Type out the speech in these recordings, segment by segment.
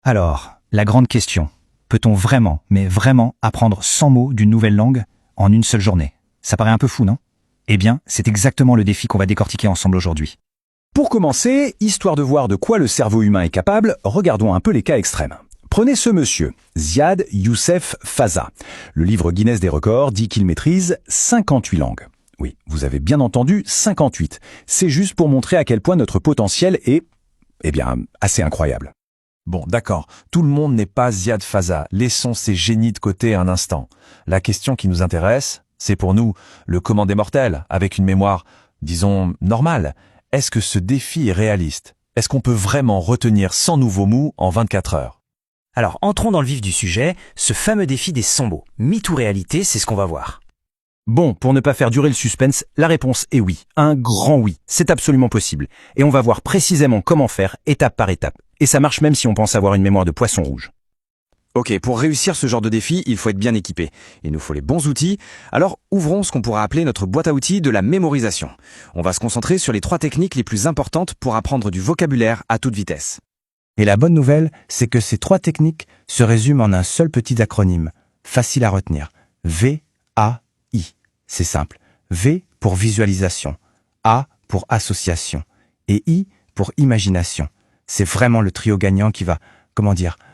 Alors, la grande question. Peut-on vraiment, mais vraiment, apprendre 100 mots d'une nouvelle langue en une seule journée? Ça paraît un peu fou, non? Eh bien, c'est exactement le défi qu'on va décortiquer ensemble aujourd'hui. Pour commencer, histoire de voir de quoi le cerveau humain est capable, regardons un peu les cas extrêmes. Prenez ce monsieur, Ziad Youssef Faza. Le livre Guinness des records dit qu'il maîtrise 58 langues. Oui, vous avez bien entendu, 58. C'est juste pour montrer à quel point notre potentiel est, assez incroyable. Bon, d'accord, tout le monde n'est pas Ziad Faza. Laissons ces génies de côté un instant. La question qui nous intéresse, c'est pour nous, le commun des mortels, avec une mémoire, disons, normale. Est-ce que ce défi est réaliste? Est-ce qu'on peut vraiment retenir 100 nouveaux mots en 24 heures? Alors, entrons dans le vif du sujet, ce fameux défi des 100 mots. Mythe ou réalité, c'est ce qu'on va voir. Bon, pour ne pas faire durer le suspense, la réponse est oui. Un grand oui. C'est absolument possible. Et on va voir précisément comment faire, étape par étape. Et ça marche même si on pense avoir une mémoire de poisson rouge. Ok, pour réussir ce genre de défi, il faut être bien équipé. Il nous faut les bons outils. Alors, ouvrons ce qu'on pourra appeler notre boîte à outils de la mémorisation. On va se concentrer sur les 3 techniques les plus importantes pour apprendre du vocabulaire à toute vitesse. Et la bonne nouvelle, c'est que ces 3 techniques se résument en un seul petit acronyme, facile à retenir. V-A-I. C'est simple. V pour visualisation, A pour association et I pour imagination. C'est vraiment le trio gagnant qui va,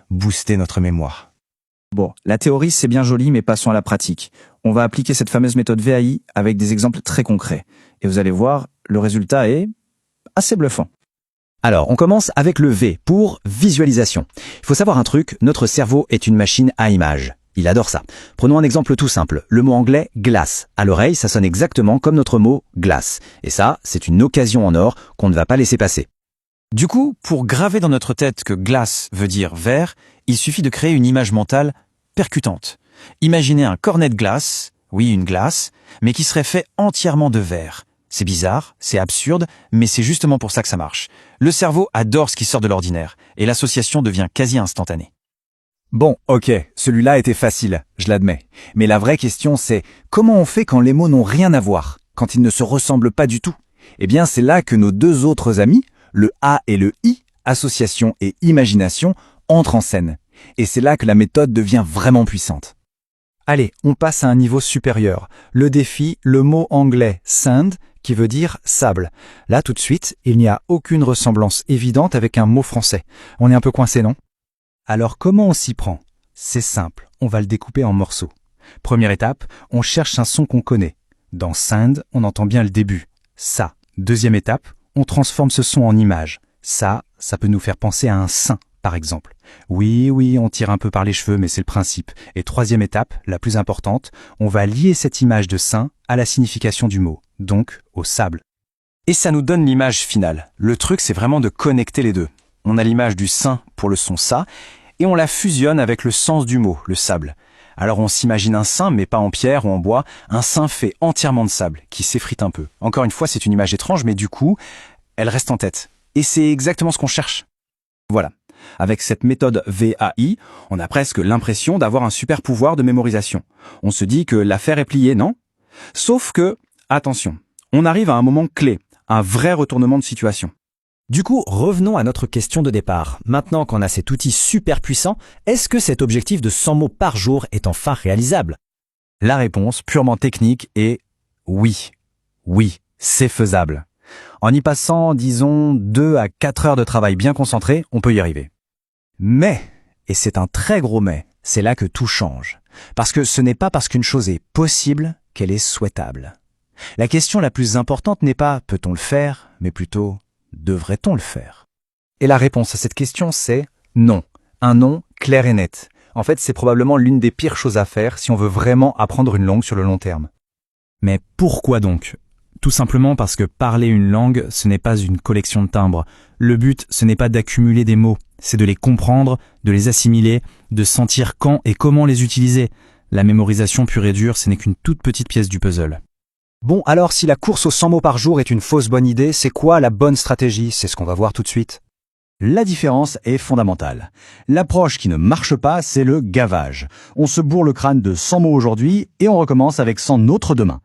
booster notre mémoire. Bon, la théorie c'est bien joli, mais passons à la pratique. On va appliquer cette fameuse méthode VAI avec des exemples très concrets. Et vous allez voir, le résultat est assez bluffant. Alors, on commence avec le V pour visualisation. Il faut savoir un truc, notre cerveau est une machine à images. Il adore ça. Prenons un exemple tout simple. Le mot anglais glace. À l'oreille, ça sonne exactement comme notre mot glace. Et ça, c'est une occasion en or qu'on ne va pas laisser passer. Du coup, pour graver dans notre tête que glace veut dire verre, il suffit de créer une image mentale percutante. Imaginez un cornet de glace, oui une glace, mais qui serait fait entièrement de verre. C'est bizarre, c'est absurde, mais c'est justement pour ça que ça marche. Le cerveau adore ce qui sort de l'ordinaire, et l'association devient quasi instantanée. Bon, ok, celui-là était facile, je l'admets. Mais la vraie question c'est, comment on fait quand les mots n'ont rien à voir, quand ils ne se ressemblent pas du tout? Eh bien, c'est là que nos 2 autres amis, le A et le I, association et imagination, entrent en scène. Et c'est là que la méthode devient vraiment puissante. Allez, on passe à un niveau supérieur. Le défi, le mot anglais sand, qui veut dire sable. Là, tout de suite, il n'y a aucune ressemblance évidente avec un mot français. On est un peu coincé, non? Alors, comment on s'y prend? C'est simple, on va le découper en morceaux. Première étape, on cherche un son qu'on connaît. Dans sand, on entend bien le début. Ça. Deuxième étape, on transforme ce son en image. Ça peut nous faire penser à un sein, par exemple. Oui, on tire un peu par les cheveux, mais c'est le principe. Et troisième étape, la plus importante, on va lier cette image de sein à la signification du mot, donc au sable. Et ça nous donne l'image finale. Le truc, c'est vraiment de connecter les deux. On a l'image du sein pour le son ça, et on la fusionne avec le sens du mot, le sable. Alors on s'imagine un sein, mais pas en pierre ou en bois, un sein fait entièrement de sable, qui s'effrite un peu. Encore une fois, c'est une image étrange, mais du coup, elle reste en tête. Et c'est exactement ce qu'on cherche. Voilà. Avec cette méthode VAI, on a presque l'impression d'avoir un super pouvoir de mémorisation. On se dit que l'affaire est pliée, non? Sauf que, attention, on arrive à un moment clé, un vrai retournement de situation. Du coup, revenons à notre question de départ. Maintenant qu'on a cet outil super puissant, est-ce que cet objectif de 100 mots par jour est enfin réalisable? La réponse, purement technique, est oui. Oui, c'est faisable. En y passant, disons, 2 à 4 heures de travail bien concentré, on peut y arriver. Mais, et c'est un très gros mais, c'est là que tout change. Parce que ce n'est pas parce qu'une chose est possible qu'elle est souhaitable. La question la plus importante n'est pas « peut-on le faire ?», mais plutôt « devrait-on le faire ?» Et la réponse à cette question, c'est non. Un non clair et net. En fait, c'est probablement l'une des pires choses à faire si on veut vraiment apprendre une langue sur le long terme. Mais pourquoi donc ? Tout simplement parce que parler une langue, ce n'est pas une collection de timbres. Le but, ce n'est pas d'accumuler des mots, c'est de les comprendre, de les assimiler, de sentir quand et comment les utiliser. La mémorisation pure et dure, ce n'est qu'une toute petite pièce du puzzle. Bon, alors si la course aux 100 mots par jour est une fausse bonne idée, c'est quoi la bonne stratégie? C'est ce qu'on va voir tout de suite. La différence est fondamentale. L'approche qui ne marche pas, c'est le gavage. On se bourre le crâne de 100 mots aujourd'hui et on recommence avec 100 autres demain.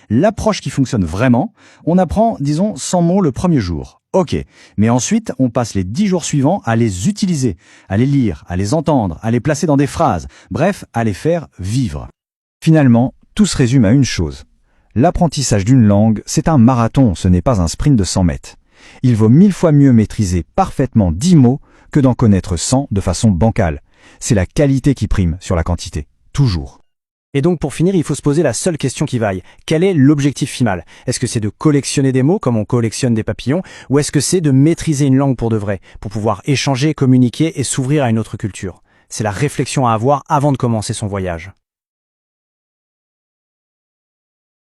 L'approche qui fonctionne vraiment, on apprend, disons, 100 mots le premier jour. Ok, mais ensuite, on passe les 10 jours suivants à les utiliser, à les lire, à les entendre, à les placer dans des phrases, bref, à les faire vivre. Finalement, tout se résume à une chose. L'apprentissage d'une langue, c'est un marathon, ce n'est pas un sprint de 100 mètres. Il vaut 1000 fois mieux maîtriser parfaitement 10 mots que d'en connaître 100 de façon bancale. C'est la qualité qui prime sur la quantité. Toujours. Et donc pour finir, il faut se poser la seule question qui vaille. Quel est l'objectif final? Est-ce que c'est de collectionner des mots comme on collectionne des papillons, ou est-ce que c'est de maîtriser une langue pour de vrai, pour pouvoir échanger, communiquer et s'ouvrir à une autre culture? C'est la réflexion à avoir avant de commencer son voyage.